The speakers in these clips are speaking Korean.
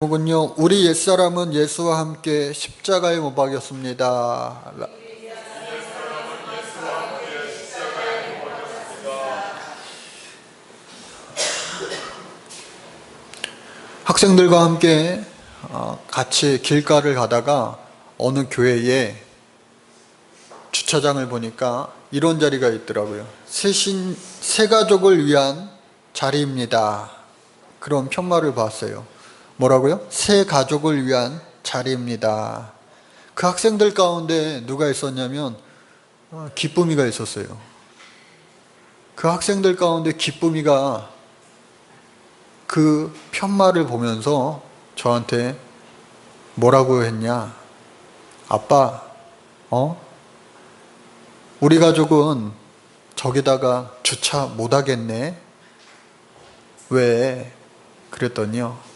제목은요, 우리 옛사람은 예수와 함께 십자가에 못 박였습니다. 학생들과 함께 같이 길가를 가다가 어느 교회에 주차장을 보니까 이런 자리가 있더라고요. 새 가족을 위한 자리입니다. 그런 편말을 봤어요. 뭐라고요? 새 가족을 위한 자리입니다. 그 학생들 가운데 누가 있었냐면 기쁨이가 있었어요. 그 학생들 가운데 기쁨이가 그 편말을 보면서 저한테 뭐라고 했냐? 아빠, 우리 가족은 저기다가 주차 못 하겠네? 왜? 그랬더니요.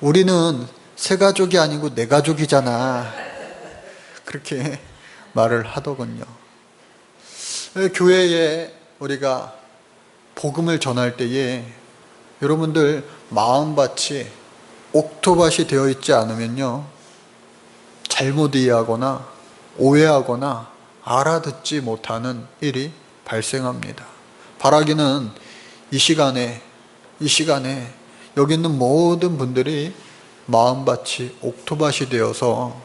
우리는 새 가족이 아니고 내 가족이잖아. 그렇게 말을 하더군요. 교회에 우리가 복음을 전할 때에 여러분들 마음밭이 옥토밭이 되어 있지 않으면요, 잘못 이해하거나 오해하거나 알아듣지 못하는 일이 발생합니다. 바라기는 이 시간에 여기 있는 모든 분들이 마음밭이 옥토밭이 되어서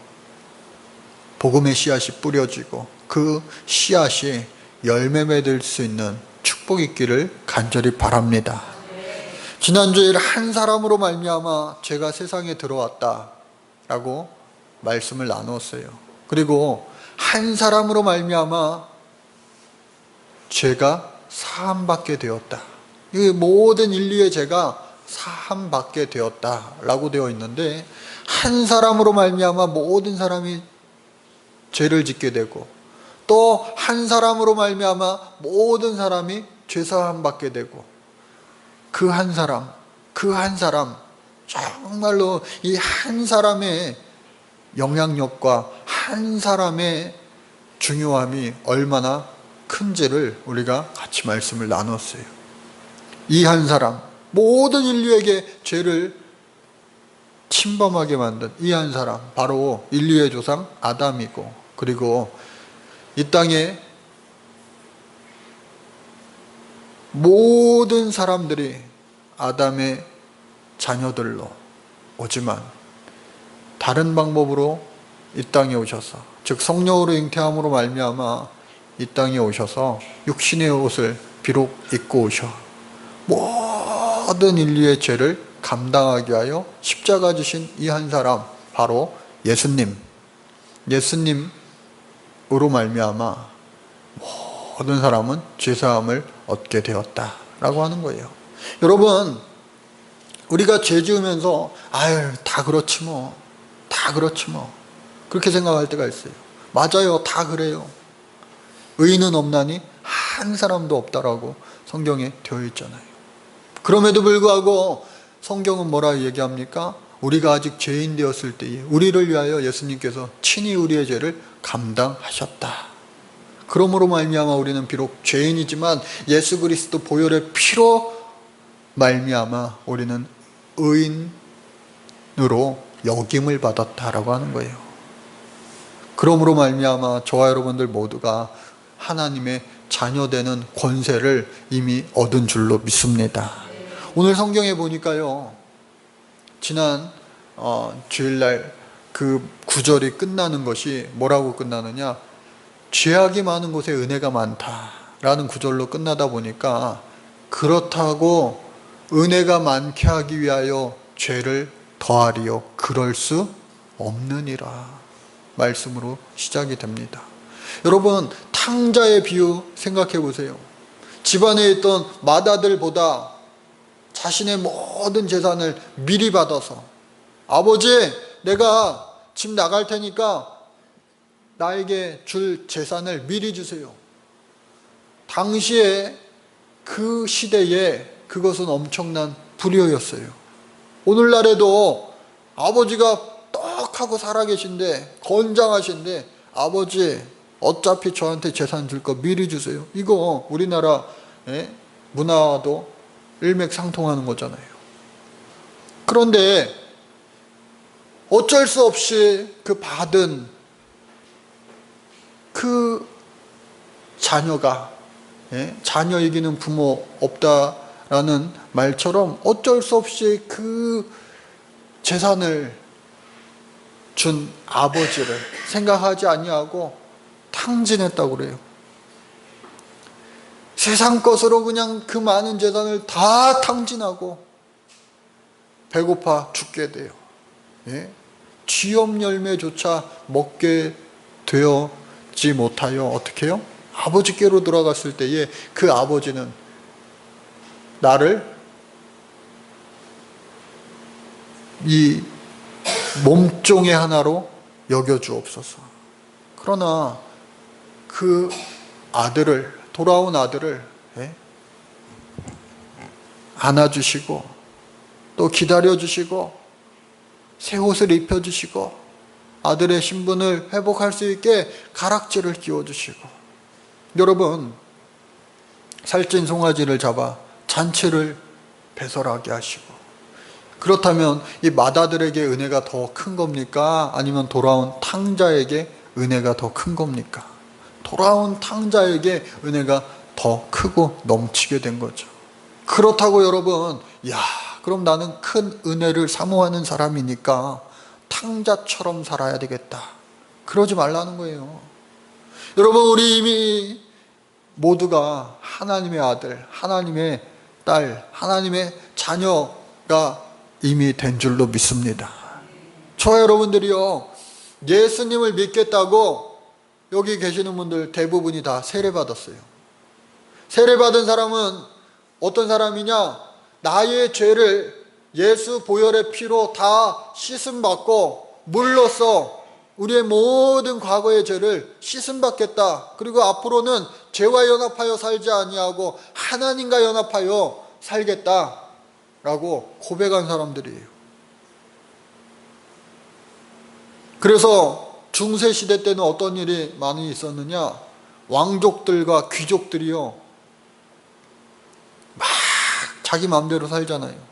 복음의 씨앗이 뿌려지고 그 씨앗이 열매 맺을 수 있는 축복이 있기를 간절히 바랍니다. 지난주에 한 사람으로 말미암아 죄가 세상에 들어왔다라고 말씀을 나누었어요. 그리고 한 사람으로 말미암아 죄가 사함받게 되었다. 이 모든 인류의 죄가 사함받게 되었다라고 되어 있는데, 한 사람으로 말미암아 모든 사람이 죄를 짓게 되고, 또 한 사람으로 말미암아 모든 사람이 죄사함 받게 되고, 그 한 사람 정말로 이 한 사람의 영향력과 한 사람의 중요함이 얼마나 큰지를 우리가 같이 말씀을 나눴어요. 이 한 사람, 모든 인류에게 죄를 침범하게 만든 이 한 사람, 바로 인류의 조상 아담이고, 그리고 이 땅에 모든 사람들이 아담의 자녀들로 오지만 다른 방법으로 이 땅에 오셔서, 즉 성령으로 잉태함으로 말미암아 이 땅에 오셔서 육신의 옷을 비록 입고 오셔 모든 인류의 죄를 감당하게 하여 십자가 지신 이 한 사람, 바로 예수님으로 말미암아 모든 사람은 죄사함을 얻게 되었다라고 하는 거예요. 여러분, 우리가 죄 지으면서 다 그렇지 뭐 그렇게 생각할 때가 있어요. 맞아요, 다 그래요. 의인은 없나니 한 사람도 없다라고 성경에 되어 있잖아요. 그럼에도 불구하고 성경은 뭐라 얘기합니까? 우리가 아직 죄인 되었을 때에 우리를 위하여 예수님께서 친히 우리의 죄를 감당하셨다. 그러므로 말미암아 우리는 비록 죄인이지만 예수 그리스도 보혈의 피로 말미암아 우리는 의인으로 여김을 받았다라고 하는 거예요. 그러므로 말미암아 저와 여러분들 모두가 하나님의 자녀되는 권세를 이미 얻은 줄로 믿습니다. 오늘 성경에 보니까요, 지난 주일날 그 구절이 끝나는 것이 뭐라고 끝나느냐, 죄악이 많은 곳에 은혜가 많다라는 구절로 끝나다 보니까, 그렇다고 은혜가 많게 하기 위하여 죄를 더하리요 그럴 수 없느니라 말씀으로 시작이 됩니다. 여러분, 탕자의 비유 생각해 보세요. 집안에 있던 맏아들보다 자신의 모든 재산을 미리 받아서, 아버지, 내가 집 나갈 테니까 나에게 줄 재산을 미리 주세요. 당시에 그 시대에 그것은 엄청난 불효였어요. 오늘날에도 아버지가 떡하고 살아계신데, 건장하신데, 아버지 어차피 저한테 재산 줄 거 미리 주세요. 이거 우리나라 문화도 일맥상통하는 거잖아요. 그런데 어쩔 수 없이 그 받은 그 자녀가, 자녀 이기는 부모 없다라는 말처럼 어쩔 수 없이 그 재산을 준 아버지를 생각하지 아니하고 탕진했다고 그래요. 세상 것으로 그냥 그 많은 재산을 다 탕진하고 배고파 죽게 돼요. 쥐염 열매조차 먹게 되었지 못하여 어떻게 해요? 아버지께로 돌아갔을 때에 그 아버지는 나를 이 몸종의 하나로 여겨주옵소서. 그러나 그 아들을, 돌아온 아들을 안아주시고 또 기다려주시고 새 옷을 입혀주시고 아들의 신분을 회복할 수 있게 가락지를 끼워주시고, 여러분, 살찐 송아지를 잡아 잔치를 배설하게 하시고, 그렇다면 이 맏아들에게 은혜가 더 큰 겁니까? 아니면 돌아온 탕자에게 은혜가 더 큰 겁니까? 돌아온 탕자에게 은혜가 더 크고 넘치게 된 거죠. 그렇다고 여러분, 그럼 나는 큰 은혜를 사모하는 사람이니까 탕자처럼 살아야 되겠다, 그러지 말라는 거예요. 여러분, 우리 이미 모두가 하나님의 아들, 하나님의 딸, 하나님의 자녀가 이미 된 줄로 믿습니다. 저와 여러분들이요, 예수님을 믿겠다고 여기 계시는 분들 대부분이 다 세례받았어요. 세례받은 사람은 어떤 사람이냐? 나의 죄를 예수 보혈의 피로 다 씻음받고 물로써 우리의 모든 과거의 죄를 씻음받겠다. 그리고 앞으로는 죄와 연합하여 살지 아니하고 하나님과 연합하여 살겠다라고 고백한 사람들이에요. 그래서 중세시대 때는 어떤 일이 많이 있었느냐? 왕족들과 귀족들이요, 막 자기 마음대로 살잖아요.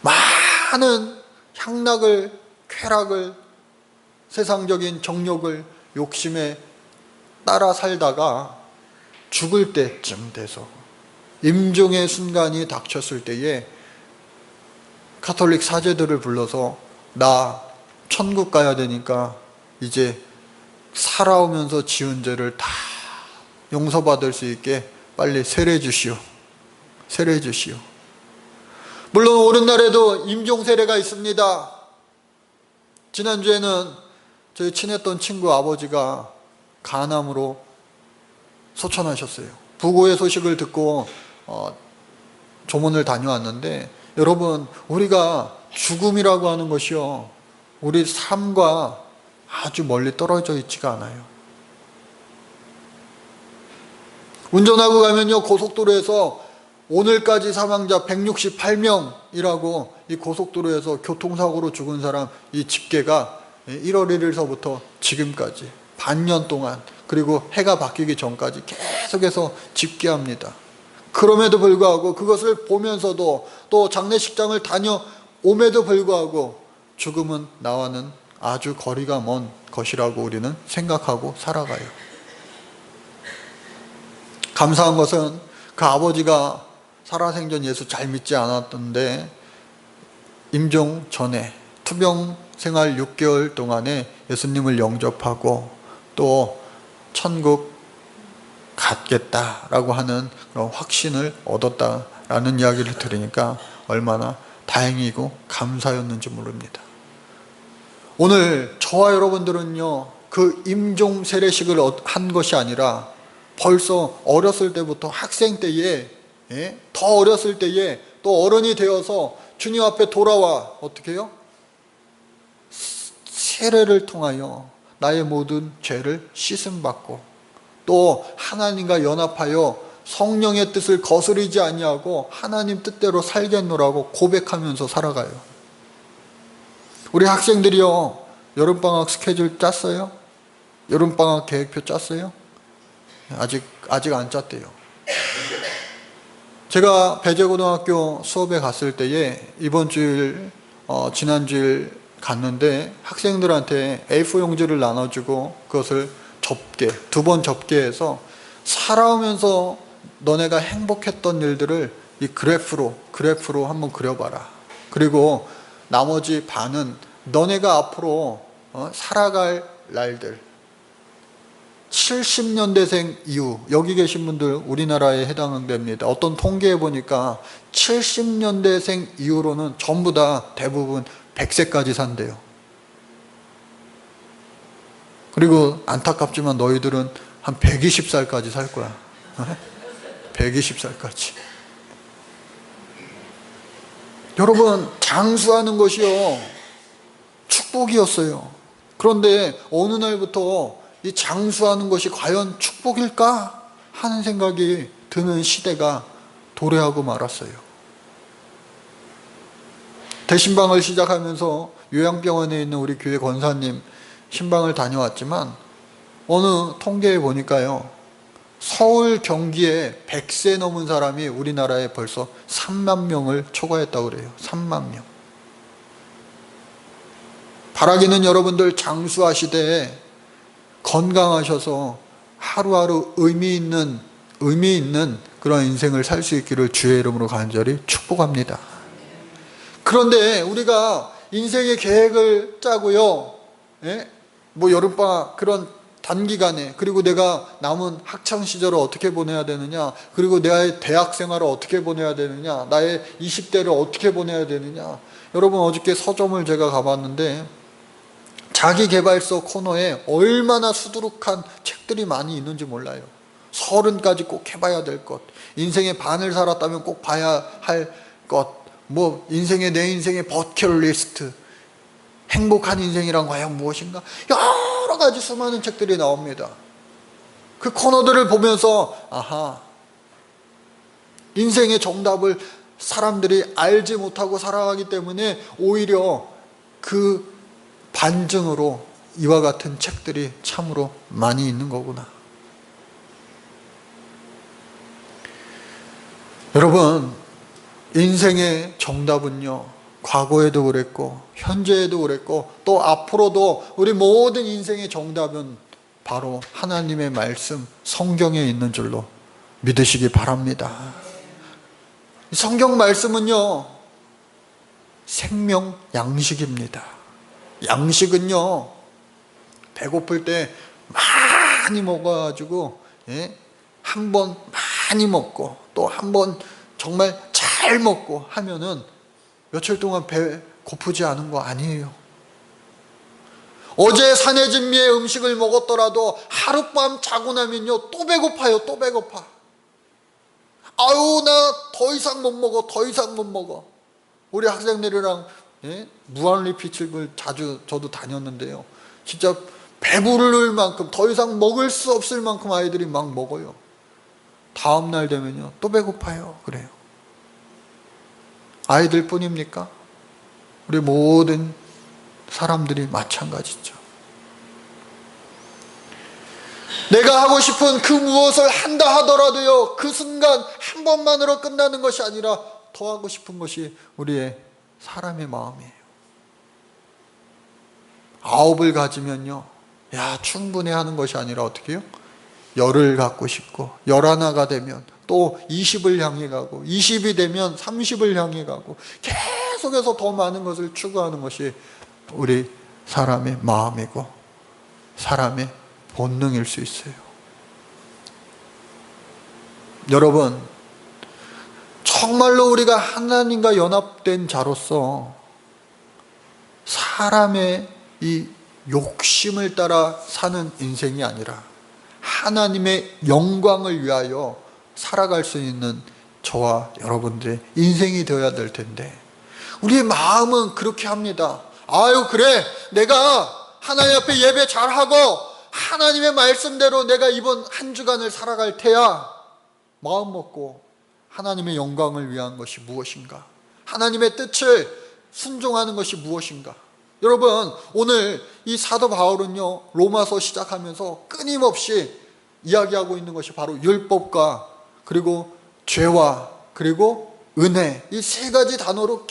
많은 향락을, 쾌락을, 세상적인 정욕을, 욕심에 따라 살다가 죽을 때쯤 돼서 임종의 순간이 닥쳤을 때에 가톨릭 사제들을 불러서 나 천국 가야 되니까 이제 살아오면서 지은 죄를 다 용서받을 수 있게 빨리 세례 주시오. 세례 주시오. 물론 오른날에도 임종 세례가 있습니다. 지난주에는 저희 친했던 친구 아버지가 간암으로 소천하셨어요. 부고의 소식을 듣고 조문을 다녀왔는데, 여러분, 우리가 죽음이라고 하는 것이요, 우리 삶과 아주 멀리 떨어져 있지가 않아요. 운전하고 가면요, 고속도로에서 오늘까지 사망자 168명이라고 이 고속도로에서 교통사고로 죽은 사람 이 집계가 1월 1일서부터 지금까지 반년 동안, 그리고 해가 바뀌기 전까지 계속해서 집계합니다. 그럼에도 불구하고 그것을 보면서도 또 장례식장을 다녀옴에도 불구하고 죽음은 나와는 아주 거리가 먼 것이라고 우리는 생각하고 살아가요. 감사한 것은 그 아버지가 살아생전 예수 잘 믿지 않았던데 임종 전에 투병 생활 6개월 동안에 예수님을 영접하고 또 천국 갔겠다라고 하는 그런 확신을 얻었다라는 이야기를 들으니까 얼마나 다행이고 감사였는지 모릅니다. 오늘 저와 여러분들은요, 그 임종 세례식을 한 것이 아니라 벌써 어렸을 때부터 학생 때에, 더 어렸을 때에 또 어른이 되어서 주님 앞에 돌아와 어떻게 해요? 세례를 통하여 나의 모든 죄를 씻음받고 또 하나님과 연합하여 성령의 뜻을 거스르지 아니하고 하나님 뜻대로 살겠노라고 고백하면서 살아가요. 우리 학생들이요, 여름방학 스케줄 짰어요? 여름방학 계획표 짰어요? 아직 안 짰대요. 제가 배재고등학교 수업에 갔을 때에 이번 주일 지난주일 갔는데 학생들한테 A4 용지를 나눠주고 그것을 두 번 접게해서 살아오면서 너네가 행복했던 일들을 이 그래프로 한번 그려봐라. 그리고 나머지 반은 너네가 앞으로 살아갈 날들, 70년대생 이후, 여기 계신 분들 우리나라에 해당됩니다. 어떤 통계에 보니까 70년대생 이후로는 전부 다 대부분 100세까지 산대요. 그리고 안타깝지만 너희들은 한 120살까지 살 거야. 120살까지. 여러분, 장수하는 것이요, 축복이었어요. 그런데 어느 날부터 이 장수하는 것이 과연 축복일까 하는 생각이 드는 시대가 도래하고 말았어요. 대신방을 시작하면서 요양병원에 있는 우리 교회 권사님 신방을 다녀왔지만 어느 통계에 보니까요, 서울 경기에 100세 넘은 사람이 우리나라에 벌써 3만 명을 초과했다고 그래요. 3만 명. 바라기는 여러분들 장수하시되 건강하셔서 하루하루 의미 있는 그런 인생을 살 수 있기를 주의 이름으로 간절히 축복합니다. 그런데 우리가 인생의 계획을 짜고요, 뭐 여름방학 그런 단기간에, 그리고 내가 남은 학창시절을 어떻게 보내야 되느냐, 그리고 나의 대학생활을 어떻게 보내야 되느냐, 나의 20대를 어떻게 보내야 되느냐. 여러분, 어저께 서점을 제가 가봤는데 자기계발서 코너에 얼마나 수두룩한 책들이 많이 있는지 몰라요. 30까지 꼭 해봐야 될 것, 인생의 반을 살았다면 꼭 봐야 할 것, 뭐 내 인생의 버킷리스트, 행복한 인생이란 과연 무엇인가, 여러 가지 수많은 책들이 나옵니다. 그 코너들을 보면서 아하, 인생의 정답을 사람들이 알지 못하고 살아가기 때문에 오히려 그 반증으로 이와 같은 책들이 참으로 많이 있는 거구나. 여러분, 인생의 정답은요, 과거에도 그랬고 현재에도 그랬고 또 앞으로도 우리 모든 인생의 정답은 바로 하나님의 말씀, 성경에 있는 줄로 믿으시기 바랍니다. 성경 말씀은요, 생명 양식입니다. 양식은요, 배고플 때 많이 먹어가지고 한 번 많이 먹고 또 한 번 정말 잘 먹고 하면은 며칠 동안 배 고프지 않은 거 아니에요. 어제 산의 진미의 음식을 먹었더라도 하룻밤 자고 나면요, 또 배고파요. 또 배고파. 아유, 나 더 이상 못 먹어. 우리 학생들이랑 무한리필집을 자주 저도 다녔는데요, 진짜 배부를 만큼, 더 이상 먹을 수 없을 만큼 아이들이 막 먹어요. 다음날 되면요, 또 배고파요. 그래요. 아이들 뿐입니까? 우리 모든 사람들이 마찬가지죠. 내가 하고 싶은 그 무엇을 한다 하더라도요, 그 순간 한 번만으로 끝나는 것이 아니라 더 하고 싶은 것이 우리의 사람의 마음이에요. 9을 가지면요, 충분히 하는 것이 아니라 어떻게 해요? 10을 갖고 싶고, 11가 되면 또 20을 향해 가고, 20이 되면 30을 향해 가고, 계속해서 더 많은 것을 추구하는 것이 우리 사람의 마음이고 사람의 본능일 수 있어요. 여러분, 정말로 우리가 하나님과 연합된 자로서 사람의 이 욕심을 따라 사는 인생이 아니라 하나님의 영광을 위하여 살아갈 수 있는 저와 여러분들의 인생이 되어야 될 텐데, 우리의 마음은 그렇게 합니다. 아유, 그래, 내가 하나님 앞에 예배 잘하고 하나님의 말씀대로 내가 이번 한 주간을 살아갈 테야. 마음 먹고 하나님의 영광을 위한 것이 무엇인가, 하나님의 뜻을 순종하는 것이 무엇인가. 여러분, 오늘 이 사도 바울은요, 로마서 시작하면서 끊임없이 이야기하고 있는 것이 바로 율법과 그리고 죄와 그리고 은혜, 이 세 가지 단어로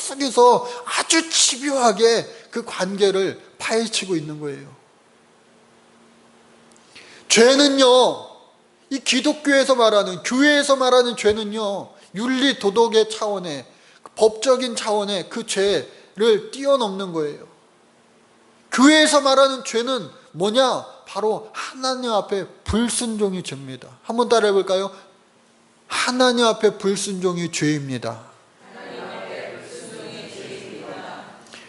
계속해서 아주 집요하게 그 관계를 파헤치고 있는 거예요. 죄는요, 이 기독교에서 말하는, 교회에서 말하는 죄는요, 윤리 도덕의 차원의, 법적인 차원의 그 죄를 뛰어넘는 거예요. 교회에서 말하는 죄는 뭐냐? 바로 하나님 앞에 불순종이 죄입니다. 한번 따라해 볼까요? 하나님 앞에 불순종이 죄입니다.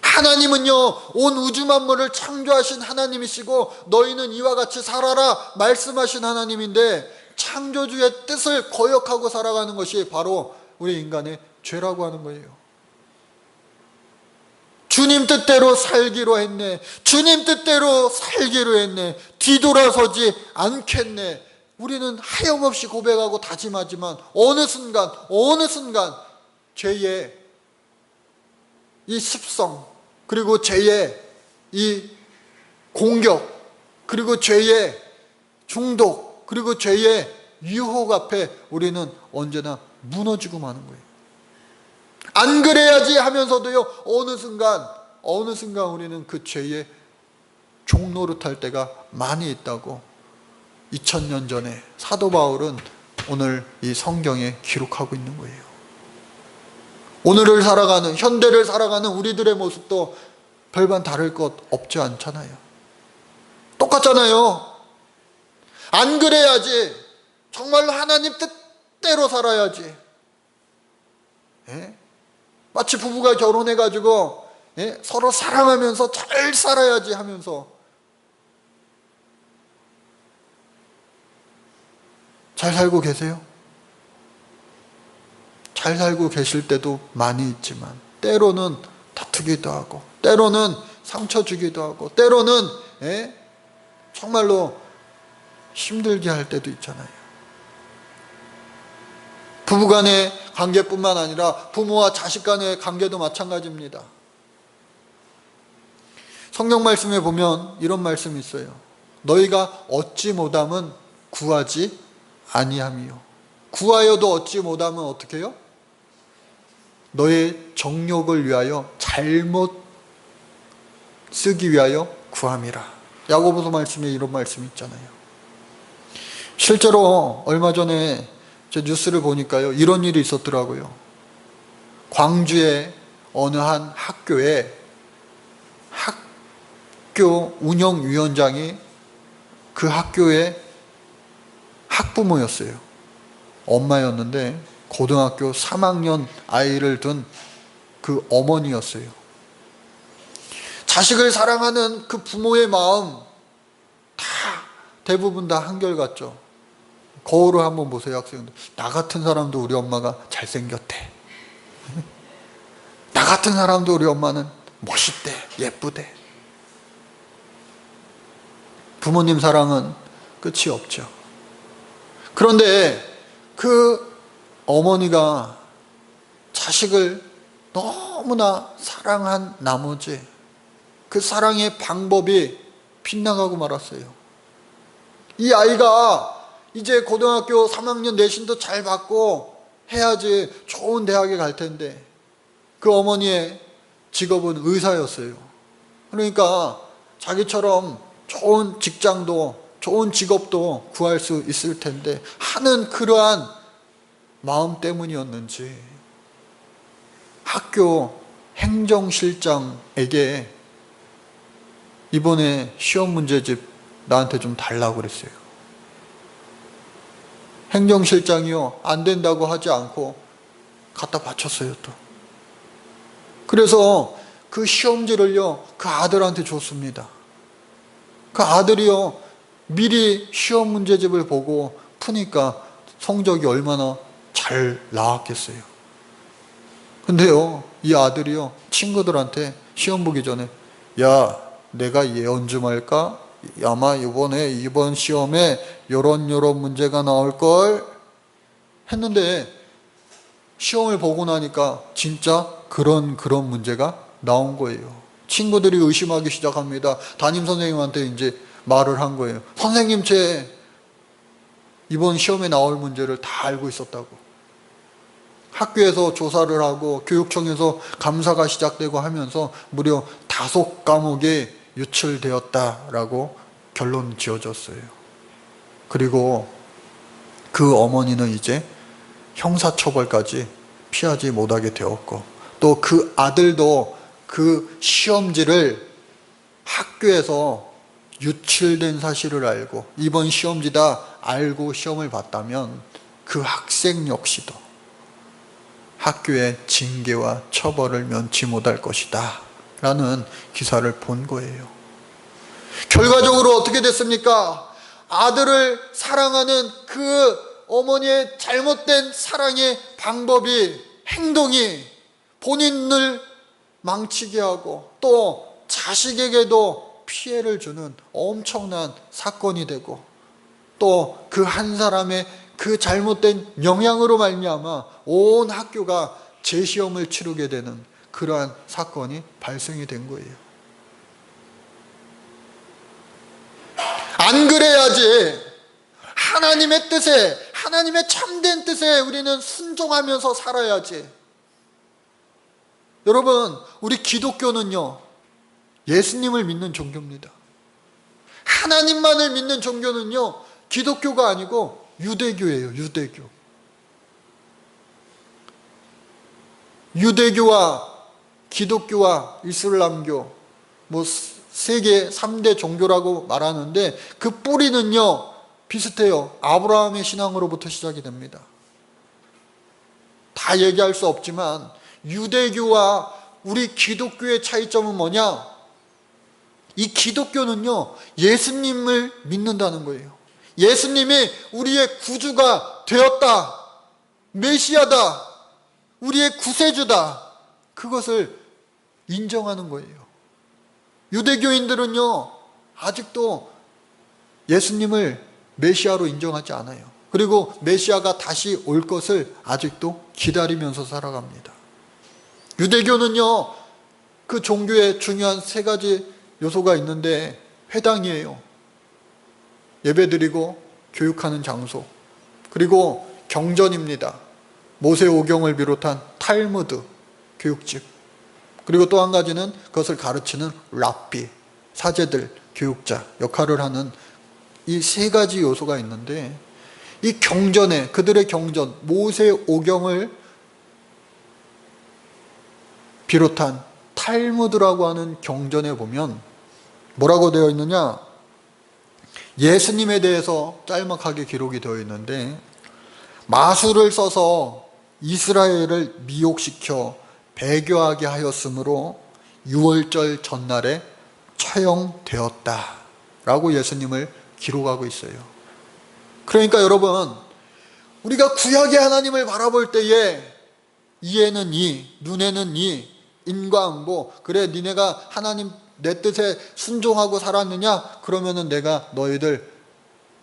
하나님은요, 온 우주 만물을 창조하신 하나님이시고 너희는 이와 같이 살아라 말씀하신 하나님인데, 창조주의 뜻을 거역하고 살아가는 것이 바로 우리 인간의 죄라고 하는 거예요. 주님 뜻대로 살기로 했네, 주님 뜻대로 살기로 했네, 뒤돌아서지 않겠네. 우리는 하염없이 고백하고 다짐하지만 어느 순간 죄의 이 습성, 그리고 죄의 이 공격, 그리고 죄의 중독, 그리고 죄의 유혹 앞에 우리는 언제나 무너지고 마는 거예요. 안 그래야지 하면서도요, 어느 순간 우리는 그 죄의 종노릇할 때가 많이 있다고 2000년 전에 사도 바울은 오늘 이 성경에 기록하고 있는 거예요. 오늘을 살아가는, 현대를 살아가는 우리들의 모습도 별반 다를 것 없지 않잖아요. 똑같잖아요. 안 그래야지, 정말로 하나님 뜻대로 살아야지. 예? 마치 부부가 결혼해가지고 서로 사랑하면서 잘 살아야지 하면서 잘 살고 계세요? 잘 살고 계실 때도 많이 있지만 때로는 다투기도 하고, 때로는 상처 주기도 하고, 때로는 정말로 힘들게 할 때도 있잖아요. 부부간의 관계뿐만 아니라 부모와 자식 간의 관계도 마찬가지입니다. 성경 말씀에 보면 이런 말씀이 있어요. 너희가 얻지 못함은 구하지 아니함이요, 구하여도 얻지 못하면 어떻게 해요? 너의 정욕을 위하여 잘못 쓰기 위하여 구함이라. 야고보서 말씀에 이런 말씀이 있잖아요. 실제로 얼마 전에 제 뉴스를 보니까요, 이런 일이 있었더라고요. 광주의 어느 한 학교에 학교 운영위원장이 그 학교의 학부모였어요. 엄마였는데 고등학교 3학년 아이를 둔 그 어머니였어요. 자식을 사랑하는 그 부모의 마음 대부분 다 한결같죠. 거울을 한번 보세요, 학생들. 나 같은 사람도 우리 엄마가 잘생겼대. 나 같은 사람도 우리 엄마는 멋있대, 예쁘대. 부모님 사랑은 끝이 없죠. 그런데 그 어머니가 자식을 너무나 사랑한 나머지 그 사랑의 방법이 빗나가고 말았어요. 이 아이가 이제 고등학교 3학년 내신도 잘 받고 해야지 좋은 대학에 갈 텐데, 그 어머니의 직업은 의사였어요. 그러니까 자기처럼 좋은 직장도, 좋은 직업도 구할 수 있을 텐데 하는 그러한 마음 때문이었는지 학교 행정실장에게 이번에 시험 문제집 나한테 좀 달라고 그랬어요. 행정실장이요, 안 된다고 하지 않고 갖다 바쳤어요 또. 그래서 그 시험지를요, 그 아들한테 줬습니다. 그 아들이요, 미리 시험 문제집을 보고 푸니까 성적이 얼마나 잘 나왔겠어요. 근데요, 이 아들이요, 친구들한테 시험 보기 전에 야, 내가 예언 좀 할까? 아마 이번 시험에 요런 문제가 나올걸 했는데, 시험을 보고 나니까 진짜 그런 문제가 나온 거예요. 친구들이 의심하기 시작합니다. 담임선생님한테 이제 말을 한 거예요. 선생님, 제 이번 시험에 나올 문제를 다 알고 있었다고. 학교에서 조사를 하고 교육청에서 감사가 시작되고 하면서 무려 5과목에 유출되었다라고 결론 지어졌어요. 그리고 그 어머니는 이제 형사처벌까지 피하지 못하게 되었고, 또 그 아들도 그 시험지를 학교에서 유출된 사실을 알고, 이번 시험지다 알고 시험을 봤다면 그 학생 역시도 학교의 징계와 처벌을 면치 못할 것이다 라는 기사를 본 거예요. 결과적으로 어떻게 됐습니까? 아들을 사랑하는 그 어머니의 잘못된 사랑의 방법이, 행동이 본인을 망치게 하고 또 자식에게도 피해를 주는 엄청난 사건이 되고, 또 그 한 사람의 그 잘못된 영향으로 말미암아 온 학교가 재시험을 치르게 되는 그러한 사건이 발생이 된 거예요. 안 그래야지. 하나님의 뜻에, 하나님의 참된 뜻에 우리는 순종하면서 살아야지. 여러분, 우리 기독교는요, 예수님을 믿는 종교입니다. 하나님만을 믿는 종교는요, 기독교가 아니고 유대교예요. 유대교와 기독교와 이슬람교, 세계 3대 종교라고 말하는데 그 뿌리는요 비슷해요. 아브라함의 신앙으로부터 시작이 됩니다. 다 얘기할 수 없지만 유대교와 우리 기독교의 차이점은 뭐냐? 이 기독교는요 예수님을 믿는다는 거예요. 예수님이 우리의 구주가 되었다, 메시아다, 우리의 구세주다, 그것을 인정하는 거예요. 유대교인들은요 아직도 예수님을 메시아로 인정하지 않아요. 그리고 메시아가 다시 올 것을 아직도 기다리면서 살아갑니다. 유대교는요 그 종교에 중요한 3가지 요소가 있는데, 회당이에요. 예배드리고 교육하는 장소. 그리고 경전입니다. 모세오경을 비롯한 탈무드, 교육집. 그리고 또 한 가지는 그것을 가르치는 랍비, 사제들, 교육자 역할을 하는 이 3가지 요소가 있는데, 이 경전에, 그들의 경전, 모세오경을 비롯한 탈무드라고 하는 경전에 보면 뭐라고 되어 있느냐? 예수님에 대해서 짤막하게 기록이 되어 있는데, 마술을 써서 이스라엘을 미혹시켜 배교하게 하였으므로 유월절 전날에 처형되었다 라고 예수님을 기록하고 있어요. 그러니까 여러분, 우리가 구약의 하나님을 바라볼 때에 이에는 이, 눈에는 이, 인과응보, 그래 니네가 하나님 내 뜻에 순종하고 살았느냐? 그러면은 내가 너희들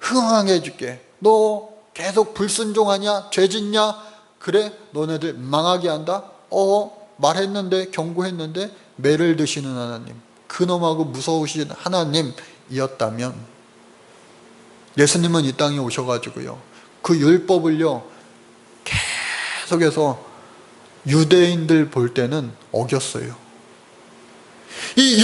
흥황해 줄게. 너 계속 불순종하냐? 죄 짓냐? 그래 너네들 망하게 한다? 말했는데, 경고했는데 매를 드시는 하나님, 그놈하고 무서우신 하나님이었다면 예수님은 이 땅에 오셔가지고요 그 율법을요 계속해서 유대인들 볼 때는 어겼어요. 이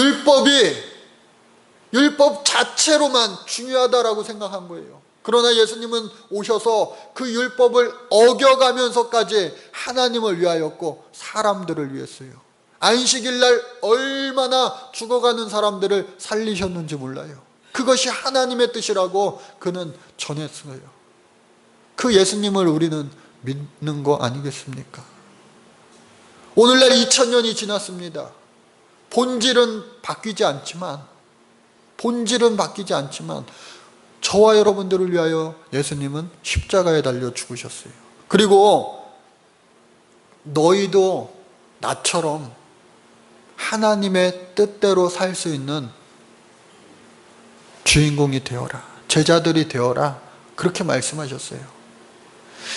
율법 자체로만 중요하다라고 생각한 거예요. 그러나 예수님은 오셔서 그 율법을 어겨가면서까지 하나님을 위하였고 사람들을 위했어요. 안식일날 얼마나 죽어가는 사람들을 살리셨는지 몰라요. 그것이 하나님의 뜻이라고 그는 전했어요. 그 예수님을 우리는 믿는 거 아니겠습니까? 오늘날 2000년이 지났습니다. 본질은 바뀌지 않지만 저와 여러분들을 위하여 예수님은 십자가에 달려 죽으셨어요. 그리고 너희도 나처럼 하나님의 뜻대로 살 수 있는 주인공이 되어라, 제자들이 되어라, 그렇게 말씀하셨어요.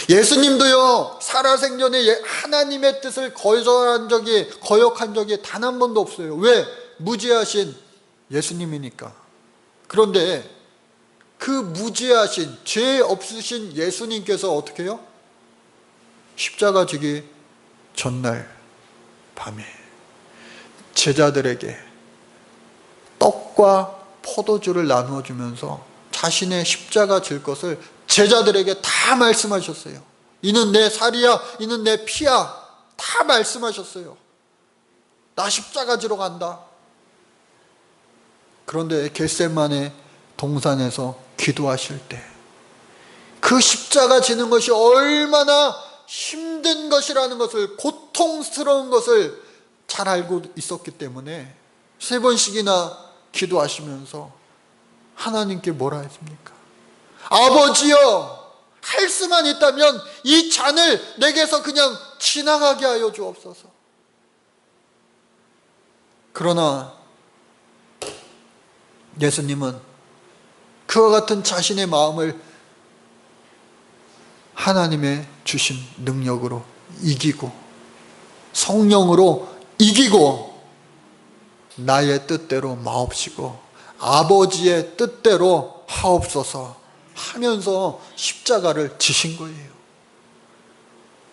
예수님도요 살아생전에 하나님의 뜻을 거역한 적이 단 한 번도 없어요. 왜? 무지하신 예수님이니까. 그런데 그 무지하신 죄 없으신 예수님께서 어떻게 해요? 십자가 지기 전날 밤에 제자들에게 떡과 포도주를 나누어 주면서 자신의 십자가 질 것을 제자들에게 다 말씀하셨어요. 이는 내 살이야, 이는 내 피야, 다 말씀하셨어요. 나 십자가 지러 간다. 그런데 겟세마네 동산에서 기도하실 때 그 십자가 지는 것이 얼마나 힘든 것이라는 것을, 고통스러운 것을 잘 알고 있었기 때문에 3번씩이나 기도하시면서 하나님께 뭐라 했습니까? 아버지여, 할 수만 있다면 이 잔을 내게서 그냥 지나가게 하여 주옵소서. 그러나 예수님은 그와 같은 자신의 마음을 하나님의 주신 능력으로 이기고, 성령으로 이기고, 나의 뜻대로 마옵시고 아버지의 뜻대로 하옵소서 하면서 십자가를 지신 거예요.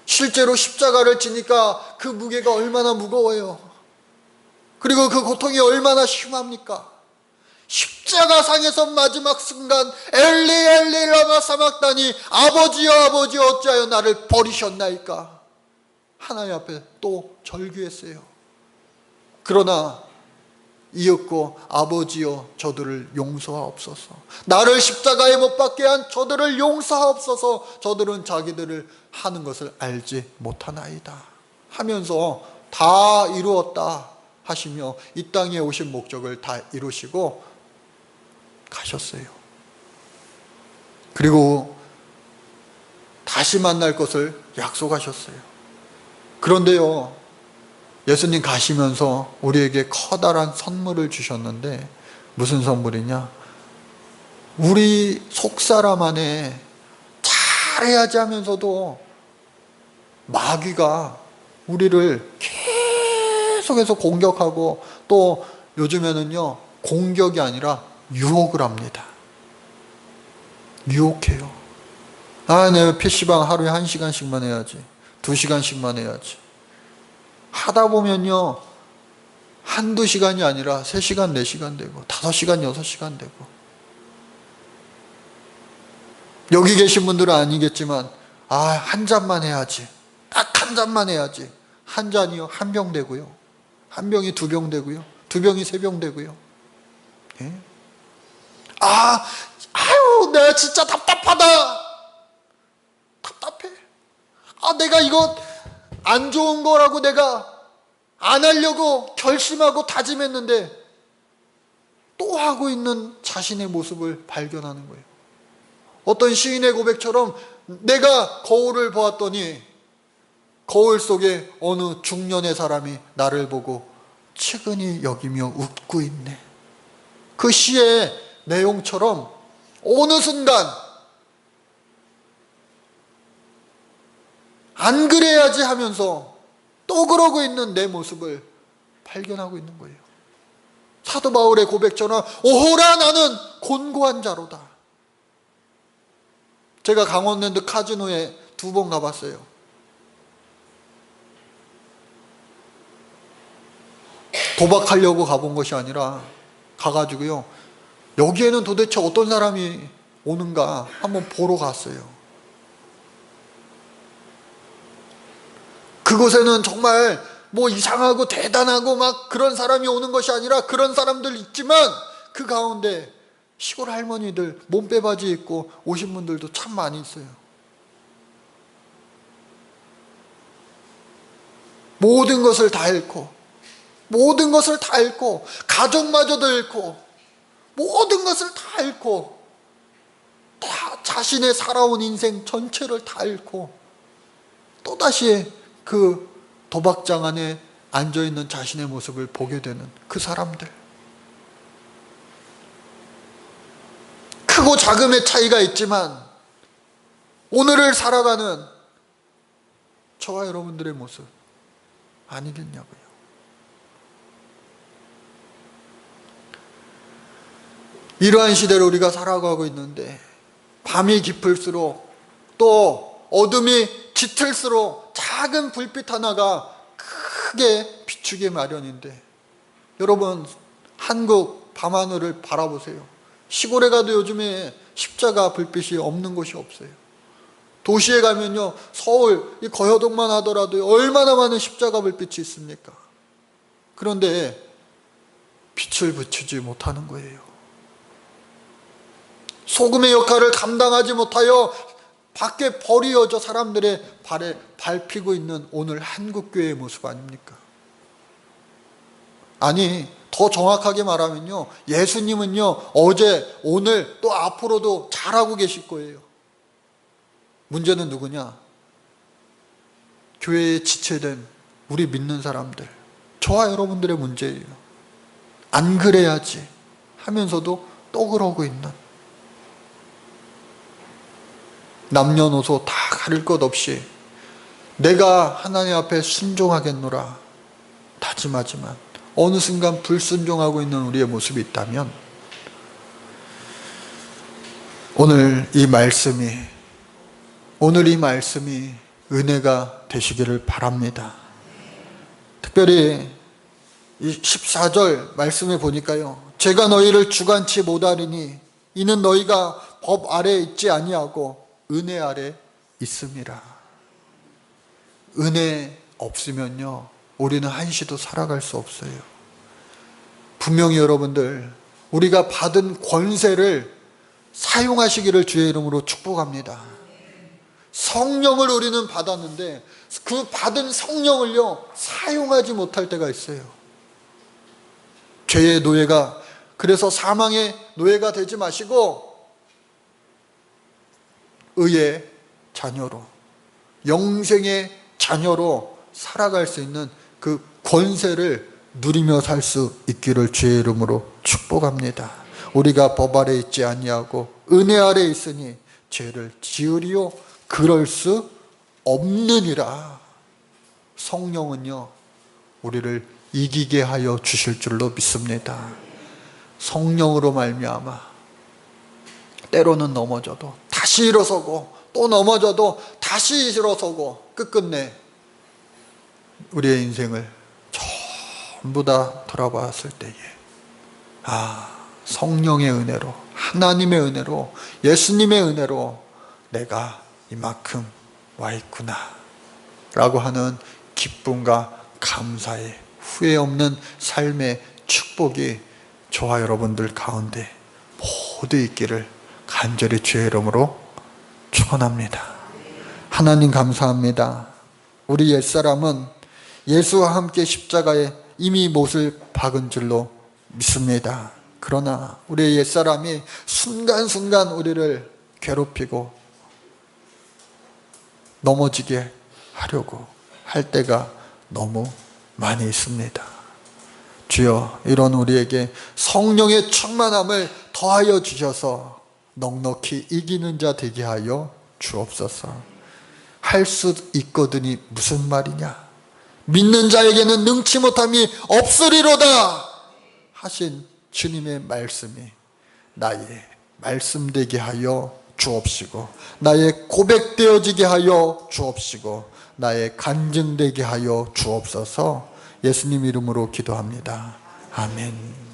실제로 십자가를 지니까 그 무게가 얼마나 무거워요. 그리고 그 고통이 얼마나 심합니까? 십자가 상에서 마지막 순간 엘리 엘리 라마 사막다니, 아버지여 아버지여 어찌하여 나를 버리셨나이까, 하나님 앞에 또 절규했어요. 그러나 이윽고 아버지여 저들을 용서하옵소서, 나를 십자가에 못 박게 한 저들을 용서하옵소서, 저들은 자기들을 하는 것을 알지 못하나이다 하면서 다 이루었다 하시며 이 땅에 오신 목적을 다 이루시고 가셨어요. 그리고 다시 만날 것을 약속하셨어요. 그런데요, 예수님 가시면서 우리에게 커다란 선물을 주셨는데 무슨 선물이냐? 우리 속사람 안에 잘해야지 하면서도 마귀가 우리를 계속해서 공격하고, 또 요즘에는요 공격이 아니라 유혹을 합니다. 유혹해요. 내가 PC방 하루에 1시간씩만 해야지, 2시간씩만 해야지 하다 보면요 한두 시간이 아니라 3시간, 4시간 되고 5시간, 6시간 되고, 여기 계신 분들은 아니겠지만 한 잔만 해야지, 딱 한 잔만 해야지, 한 잔이요 1병 되고요, 1병이 2병 되고요, 2병이 3병 되고요. 예? 아유 내가 진짜 답답하다, 답답해. 내가 이거 안 좋은 거라고 내가 안 하려고 결심하고 다짐했는데 또 하고 있는 자신의 모습을 발견하는 거예요. 어떤 시인의 고백처럼 내가 거울을 보았더니 거울 속에 어느 중년의 사람이 나를 보고 측은히 여기며 웃고 있네. 그 시의 내용처럼 어느 순간 안 그래야지 하면서 또 그러고 있는 내 모습을 발견하고 있는 거예요. 사도 바울의 고백처럼 오호라 나는 곤고한 자로다. 제가 강원랜드 카지노에 2번 가봤어요. 도박하려고 가본 것이 아니라 가가지고요, 여기에는 도대체 어떤 사람이 오는가 한번 보러 갔어요. 그곳에는 정말 뭐 이상하고 대단하고 막 그런 사람이 오는 것이 아니라, 그런 사람들 있지만 그 가운데 시골 할머니들 몸빼바지 입고 오신 분들도 참 많이 있어요. 모든 것을 다 잃고, 모든 것을 다 잃고, 가족마저도 잃고, 모든 것을 다 잃고, 다 자신의 살아온 인생 전체를 다 잃고 또다시 그 도박장 안에 앉아있는 자신의 모습을 보게 되는 그 사람들. 크고 작음의 차이가 있지만 오늘을 살아가는 저와 여러분들의 모습 아니겠냐고요. 이러한 시대를 우리가 살아가고 있는데 밤이 깊을수록 또 어둠이 짙을수록 작은 불빛 하나가 크게 비추기 마련인데, 여러분 한국 밤하늘을 바라보세요. 시골에 가도 요즘에 십자가 불빛이 없는 곳이 없어요. 도시에 가면요, 서울 이 거여동만 하더라도 얼마나 많은 십자가 불빛이 있습니까? 그런데 빛을 비추지 못하는 거예요. 소금의 역할을 감당하지 못하여 밖에 버리어져 사람들의 발에 밟히고 있는 오늘 한국교회의 모습 아닙니까? 아니, 더 정확하게 말하면요, 예수님은요, 어제, 오늘, 또 앞으로도 잘하고 계실 거예요. 문제는 누구냐? 교회에 지체된 우리 믿는 사람들, 저와 여러분들의 문제예요. 안 그래야지 하면서도 또 그러고 있는, 남녀노소 다 가릴 것 없이 내가 하나님 앞에 순종하겠노라 다짐하지만 어느 순간 불순종하고 있는 우리의 모습이 있다면, 오늘 이 말씀이 은혜가 되시기를 바랍니다. 특별히 이 14절 말씀에 보니까요, 제가 너희를 주관치 못하리니 이는 너희가 법 아래에 있지 아니하고 은혜 아래 있음이라. 은혜 없으면요, 우리는 한시도 살아갈 수 없어요. 분명히 여러분들, 우리가 받은 권세를 사용하시기를 주의 이름으로 축복합니다. 성령을 우리는 받았는데 그 받은 성령을요, 사용하지 못할 때가 있어요. 죄의 노예가, 그래서 사망의 노예가 되지 마시고 의의 자녀로, 영생의 자녀로 살아갈 수 있는 그 권세를 누리며 살 수 있기를 주의 이름으로 축복합니다. 우리가 법 아래 있지 아니하고 은혜 아래 있으니 죄를 지으리요 그럴 수 없느니라. 성령은요, 우리를 이기게 하여 주실 줄로 믿습니다. 성령으로 말미암아 때로는 넘어져도 다시 일어서고, 또 넘어져도 다시 일어서고, 끝끝내 우리의 인생을 전부 다 돌아봤을 때에, 성령의 은혜로, 하나님의 은혜로, 예수님의 은혜로 내가 이만큼 와 있구나 라고 하는 기쁨과 감사의 후회 없는 삶의 축복이 저와 여러분들 가운데 모두 있기를 간절히 주의 이름으로 축원합니다. 하나님 감사합니다. 우리 옛사람은 예수와 함께 십자가에 이미 못을 박은 줄로 믿습니다. 그러나 우리의 옛사람이 순간순간 우리를 괴롭히고 넘어지게 하려고 할 때가 너무 많이 있습니다. 주여, 이런 우리에게 성령의 충만함을 더하여 주셔서 넉넉히 이기는 자 되게 하여 주옵소서. 할 수 있거든이 무슨 말이냐? 믿는 자에게는 능치 못함이 없으리로다 하신 주님의 말씀이 나의 말씀 되게 하여 주옵시고, 나의 고백 되어지게 하여 주옵시고, 나의 간증되게 하여 주옵소서. 예수님 이름으로 기도합니다. 아멘.